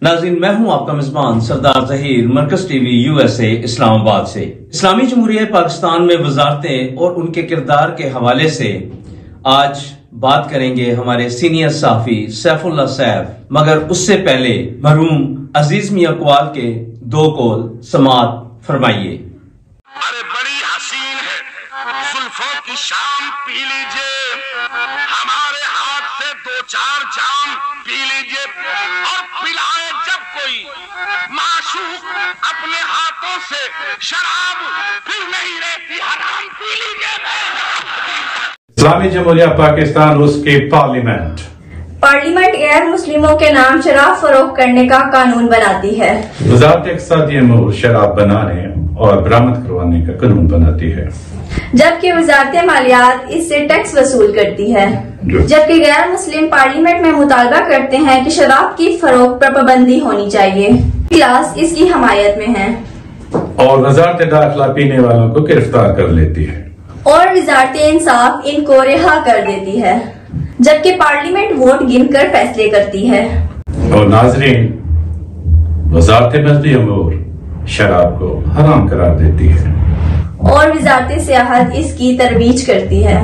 नाज़रीन, मैं हूं आपका मेजबान सरदार ज़हीर, मरकज टीवी USA इस्लामाबाद से। इस्लामी जमहूरिया पाकिस्तान में वजारतें और उनके किरदार के हवाले से आज बात करेंगे हमारे सीनियर साफी सैफुल्लाह सैफ, मगर उससे पहले मरहूम अजीज मियां इकबाल के दो कौल समात फरमाइए। अरे बड़ी हसीन है जुल्फों की शाम, पी लीजिए हमारे हाथ से दो चार जाम पी लीजिए, और पिलाए जब कोई माशूक अपने हाथों से शराब, फिर नहीं रहती हराम, पी लीजिए। इस्लामी जमहूरिया पाकिस्तान, उसकी पार्लियामेंट गैर मुस्लिमों के नाम शराब फरोख्त करने का कानून बनाती है। वज़ारत इक़्तिसादी अमूर शराब बनाने और बरामद करवाने का कानून बनाती है, जबकि वज़ारत मालियात इससे टैक्स वसूल करती है। जबकि गैर मुस्लिम पार्लियामेंट में मुतालबा करते हैं कि शराब की फरोख्त पर पाबंदी होनी चाहिए। क्लास इसकी हमायत में है और वज़ारत दाखिला पीने वालों को गिरफ्तार कर लेती है और वज़ारत इंसाफ इनको रिहा कर देती है, जबकि पार्लियामेंट वोट गिनकर फैसले करती है। और नाज़रीन, वज़ारत मज़हबी अमूर शराब को हराम करार देती है और वज़ारत सियाहत इसकी तरवीज करती है।